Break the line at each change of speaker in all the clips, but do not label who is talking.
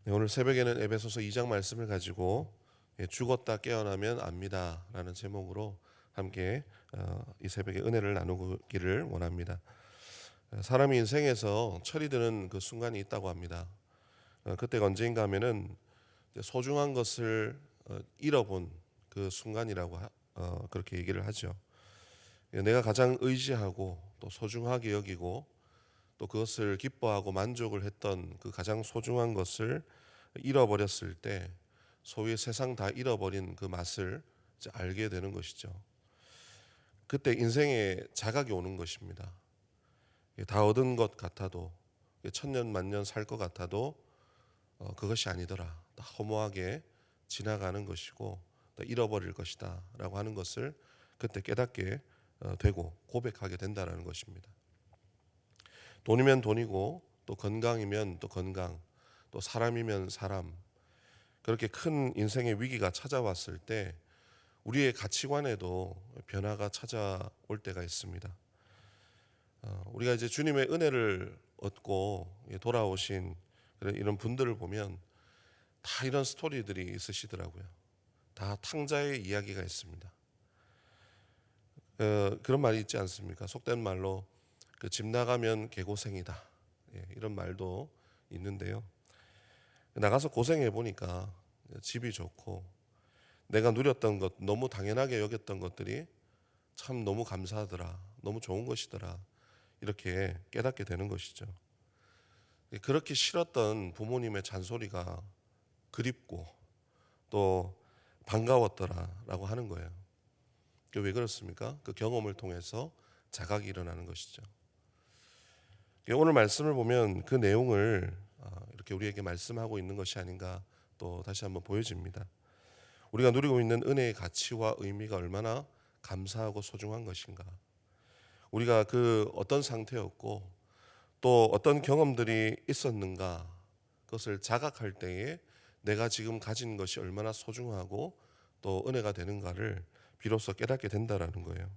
네, 오늘 새벽에는 에베소서 2장 말씀을 가지고 죽었다 깨어나면 압니다라는 제목으로 함께 이 새벽에 은혜를 나누기를 원합니다. 사람이 인생에서 철이 드는 그 순간이 있다고 합니다. 그때가 언제인가 하면은 소중한 것을 잃어본 그 순간이라고 그렇게 얘기를 하죠. 내가 가장 의지하고 또 소중하게 여기고 또 그것을 기뻐하고 만족을 했던 그 가장 소중한 것을 잃어버렸을 때 소위 세상 다 잃어버린 그 맛을 이제 알게 되는 것이죠. 그때 인생에 자각이 오는 것입니다. 다 얻은 것 같아도 천년 만년 살 것 같아도 그것이 아니더라. 다 허무하게 지나가는 것이고 또 잃어버릴 것이다라고 하는 것을 그때 깨닫게 되고 고백하게 된다라는 것입니다. 돈이면 돈이고 또 건강이면 또 건강, 또 사람이면 사람. 그렇게 큰 인생의 위기가 찾아왔을 때 우리의 가치관에도 변화가 찾아올 때가 있습니다. 우리가 이제 주님의 은혜를 얻고 돌아오신 이런 분들을 보면 다 이런 스토리들이 있으시더라고요. 다 탕자의 이야기가 있습니다. 그런 말이 있지 않습니까? 속된 말로 집 나가면 개고생이다. 이런 말도 있는데요. 나가서 고생해 보니까 집이 좋고 내가 누렸던 것, 너무 당연하게 여겼던 것들이 참 너무 감사하더라. 너무 좋은 것이더라. 이렇게 깨닫게 되는 것이죠. 그렇게 싫었던 부모님의 잔소리가 그립고 또 반가웠더라라고 하는 거예요. 왜 그렇습니까? 그 경험을 통해서 자각이 일어나는 것이죠. 오늘 말씀을 보면 그 내용을 이렇게 우리에게 말씀하고 있는 것이 아닌가 또 다시 한번 보여집니다. 우리가 누리고 있는 은혜의 가치와 의미가 얼마나 감사하고 소중한 것인가. 우리가 그 어떤 상태였고 또 어떤 경험들이 있었는가 그것을 자각할 때에 내가 지금 가진 것이 얼마나 소중하고 또 은혜가 되는가를 비로소 깨닫게 된다라는 거예요.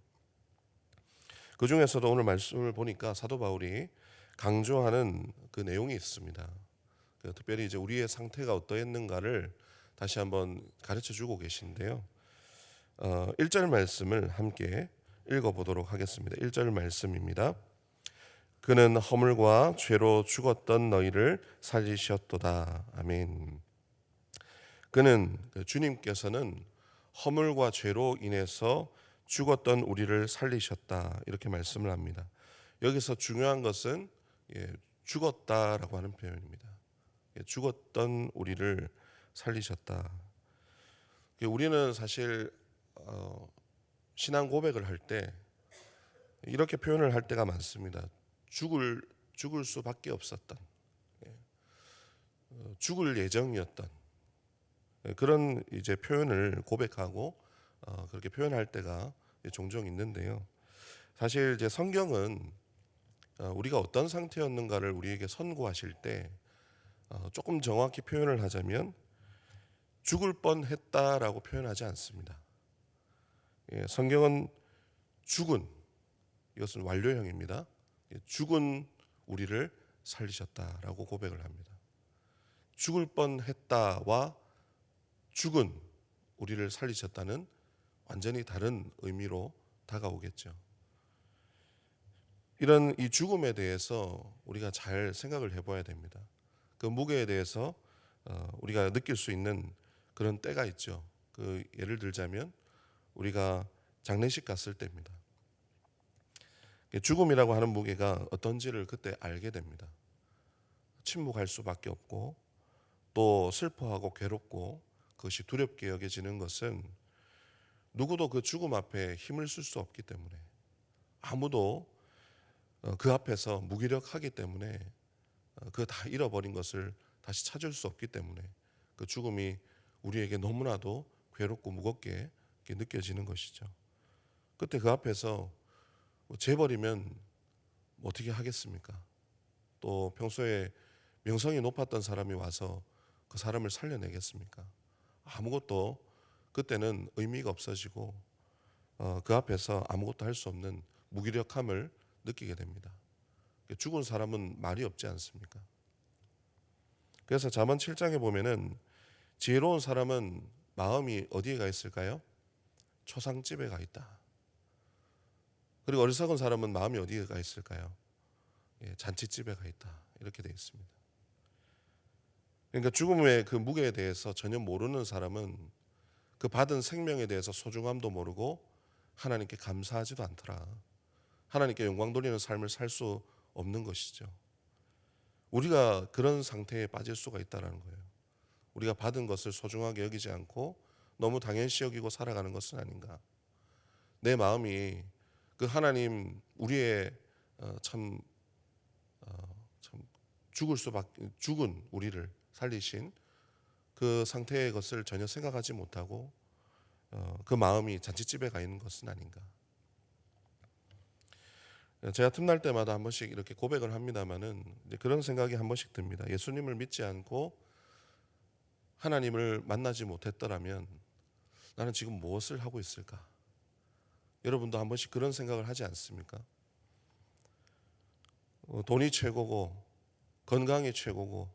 그 중에서도 오늘 말씀을 보니까 사도 바울이 강조하는 그 내용이 있습니다. 특별히 이제 우리의 상태가 어떠했는가를 다시 한번 가르쳐 주고 계신데요. 1절 말씀을 함께 읽어보도록 하겠습니다. 1절 말씀입니다. 그는 허물과 죄로 죽었던 너희를 살리셨도다. 아멘. 그는 주님께서는 허물과 죄로 인해서 죽었던 우리를 살리셨다. 이렇게 말씀을 합니다. 여기서 중요한 것은 죽었다라고 하는 표현입니다. 죽었던 우리를 살리셨다. 우리는 사실 신앙 고백을 할 때 이렇게 표현을 할 때가 많습니다. 죽을 수밖에 없었던, 죽을 예정이었던 그런 이제 표현을 고백하고 그렇게 표현할 때가 종종 있는데요. 사실 이제 성경은 우리가 어떤 상태였는가를 우리에게 선고하실 때 조금 정확히 표현을 하자면 죽을 뻔했다라고 표현하지 않습니다. 성경은 죽은, 이것은 완료형입니다. 죽은 우리를 살리셨다라고 고백을 합니다. 죽을 뻔했다와 죽은 우리를 살리셨다는 완전히 다른 의미로 다가오겠죠. 이런 이 죽음에 대해서 우리가 잘 생각을 해봐야 됩니다. 그 무게에 대해서 우리가 느낄 수 있는 그런 때가 있죠. 그 예를 들자면 우리가 장례식 갔을 때입니다. 죽음이라고 하는 무게가 어떤지를 그때 알게 됩니다. 침묵할 수밖에 없고 또 슬퍼하고 괴롭고 그것이 두렵게 여겨지는 것은 누구도 그 죽음 앞에 힘을 쓸 수 없기 때문에 아무도 그 앞에서 무기력하기 때문에 그 다 잃어버린 것을 다시 찾을 수 없기 때문에 그 죽음이 우리에게 너무나도 괴롭고 무겁게 느껴지는 것이죠. 그때 그 앞에서 재버리면 어떻게 하겠습니까? 또 평소에 명성이 높았던 사람이 와서 그 사람을 살려내겠습니까? 아무것도 그때는 의미가 없어지고 그 앞에서 아무것도 할 수 없는 무기력함을 느끼게 됩니다. 죽은 사람은 말이 없지 않습니까? 그래서 잠언 7장에 보면은 지혜로운 사람은 마음이 어디에 가 있을까요? 초상집에 가 있다. 그리고 어리석은 사람은 마음이 어디에 가 있을까요? 예, 잔치집에 가 있다. 이렇게 되어 있습니다. 그러니까 죽음의 그 무게에 대해서 전혀 모르는 사람은 그 받은 생명에 대해서 소중함도 모르고 하나님께 감사하지도 않더라. 하나님께 영광 돌리는 삶을 살 수 없는 것이죠. 우리가 그런 상태에 빠질 수가 있다는 거예요. 우리가 받은 것을 소중하게 여기지 않고 너무 당연시 여기고 살아가는 것은 아닌가. 내 마음이 그 하나님 우리의 참 죽은 우리를 살리신 그 상태의 것을 전혀 생각하지 못하고 그 마음이 잔치집에 가 있는 것은 아닌가. 제가 틈날 때마다 한 번씩 이렇게 고백을 합니다마는 그런 생각이 한 번씩 듭니다. 예수님을 믿지 않고 하나님을 만나지 못했더라면 나는 지금 무엇을 하고 있을까? 여러분도 한 번씩 그런 생각을 하지 않습니까? 돈이 최고고 건강이 최고고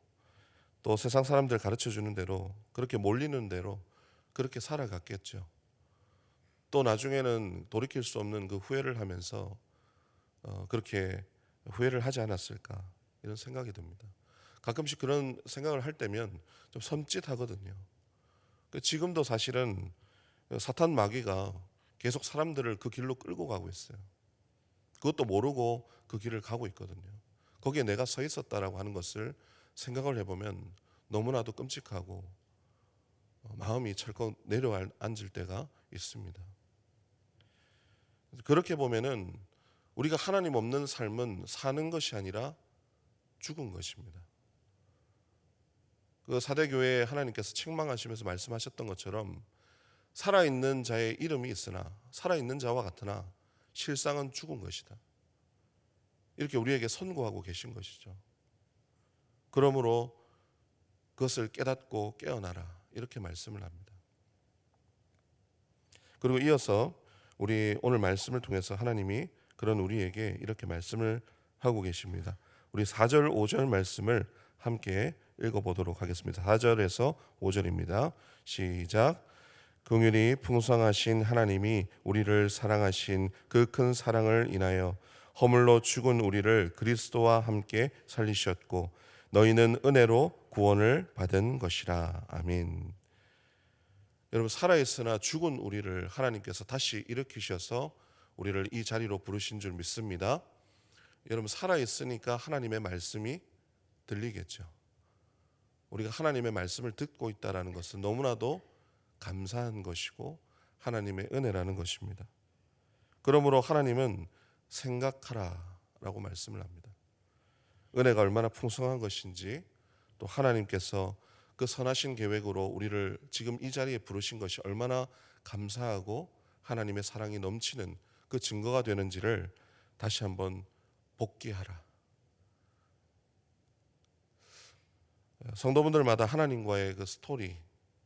또 세상 사람들 가르쳐 주는 대로 그렇게 몰리는 대로 그렇게 살아갔겠죠. 또 나중에는 돌이킬 수 없는 그 후회를 하면서 그렇게 후회를 하지 않았을까 이런 생각이 듭니다. 가끔씩 그런 생각을 할 때면 좀 섬찟하거든요. 지금도 사실은 사탄 마귀가 계속 사람들을 그 길로 끌고 가고 있어요. 그것도 모르고 그 길을 가고 있거든요. 거기에 내가 서 있었다라고 하는 것을 생각을 해보면 너무나도 끔찍하고 마음이 철컥 내려앉을 때가 있습니다. 그렇게 보면은 우리가 하나님 없는 삶은 사는 것이 아니라 죽은 것입니다. 그 사대교회에 하나님께서 책망하시면서 말씀하셨던 것처럼 살아있는 자의 이름이 있으나 살아있는 자와 같으나 실상은 죽은 것이다. 이렇게 우리에게 선고하고 계신 것이죠. 그러므로 그것을 깨닫고 깨어나라 이렇게 말씀을 합니다. 그리고 이어서 우리 오늘 말씀을 통해서 하나님이 그런 우리에게 이렇게 말씀을 하고 계십니다. 우리 4절 5절 말씀을 함께 읽어보도록 하겠습니다. 4절에서 5절입니다. 시작. 긍휼이 풍성하신 하나님이 우리를 사랑하신 그 큰 사랑을 인하여 허물로 죽은 우리를 그리스도와 함께 살리셨고 너희는 은혜로 구원을 받은 것이라. 아멘. 여러분 살아있으나 죽은 우리를 하나님께서 다시 일으키셔서 우리를 이 자리로 부르신 줄 믿습니다. 여러분 살아있으니까 하나님의 말씀이 들리겠죠. 우리가 하나님의 말씀을 듣고 있다는 것은 너무나도 감사한 것이고 하나님의 은혜라는 것입니다. 그러므로 하나님은 생각하라 라고 말씀을 합니다. 은혜가 얼마나 풍성한 것인지 또 하나님께서 그 선하신 계획으로 우리를 지금 이 자리에 부르신 것이 얼마나 감사하고 하나님의 사랑이 넘치는 그 증거가 되는지를 다시 한번 복기하라. 성도분들마다 하나님과의 그 스토리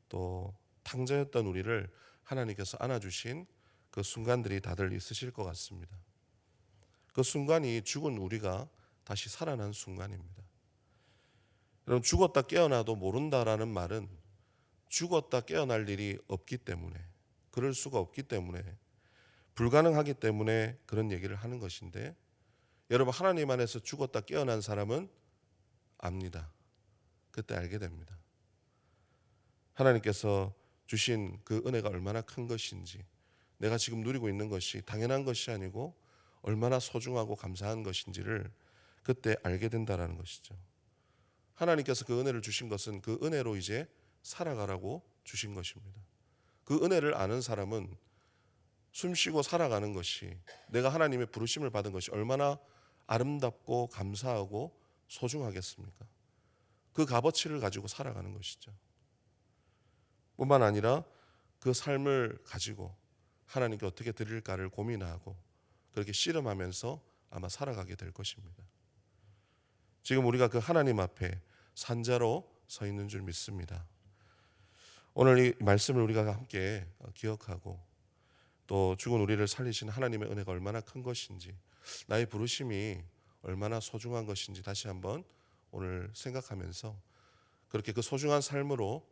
또 탕자였던 우리를 하나님께서 안아주신 그 순간들이 다들 있으실 것 같습니다. 그 순간이 죽은 우리가 다시 살아난 순간입니다. 여러분 죽었다 깨어나도 모른다라는 말은 죽었다 깨어날 일이 없기 때문에 그럴 수가 없기 때문에 불가능하기 때문에 그런 얘기를 하는 것인데 여러분 하나님 안에서 죽었다 깨어난 사람은 압니다. 그때 알게 됩니다. 하나님께서 주신 그 은혜가 얼마나 큰 것인지 내가 지금 누리고 있는 것이 당연한 것이 아니고 얼마나 소중하고 감사한 것인지를 그때 알게 된다라는 것이죠. 하나님께서 그 은혜를 주신 것은 그 은혜로 이제 살아가라고 주신 것입니다. 그 은혜를 아는 사람은 숨쉬고 살아가는 것이 내가 하나님의 부르심을 받은 것이 얼마나 아름답고 감사하고 소중하겠습니까? 그 값어치를 가지고 살아가는 것이죠. 뿐만 아니라 그 삶을 가지고 하나님께 어떻게 드릴까를 고민하고 그렇게 씨름하면서 아마 살아가게 될 것입니다. 지금 우리가 그 하나님 앞에 산자로 서 있는 줄 믿습니다. 오늘 이 말씀을 우리가 함께 기억하고 또 죽은 우리를 살리신 하나님의 은혜가 얼마나 큰 것인지 나의 부르심이 얼마나 소중한 것인지 다시 한번 오늘 생각하면서 그렇게 그 소중한 삶으로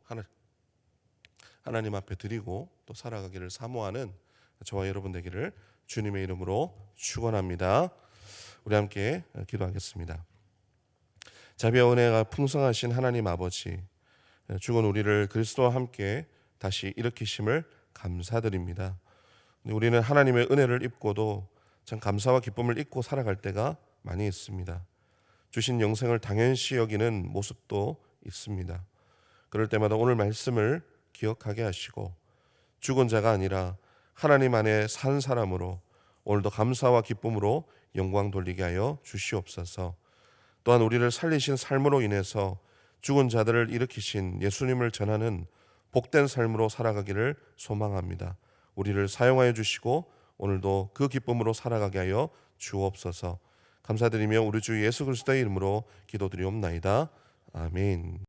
하나님 앞에 드리고 또 살아가기를 사모하는 저와 여러분 되기를 주님의 이름으로 축원합니다. 우리 함께 기도하겠습니다. 자비와 은혜가 풍성하신 하나님 아버지, 죽은 우리를 그리스도와 함께 다시 일으키심을 감사드립니다. 우리는 하나님의 은혜를 입고도 참 감사와 기쁨을 잊고 살아갈 때가 많이 있습니다. 주신 영생을 당연시 여기는 모습도 있습니다. 그럴 때마다 오늘 말씀을 기억하게 하시고 죽은 자가 아니라 하나님 안에 산 사람으로 오늘도 감사와 기쁨으로 영광 돌리게 하여 주시옵소서. 또한 우리를 살리신 삶으로 인해서 죽은 자들을 일으키신 예수님을 전하는 복된 삶으로 살아가기를 소망합니다. 우리를 사용하여 주시고 오늘도 그 기쁨으로 살아가게 하여 주옵소서. 감사드리며 우리 주 예수 그리스도의 이름으로 기도드리옵나이다. 아멘.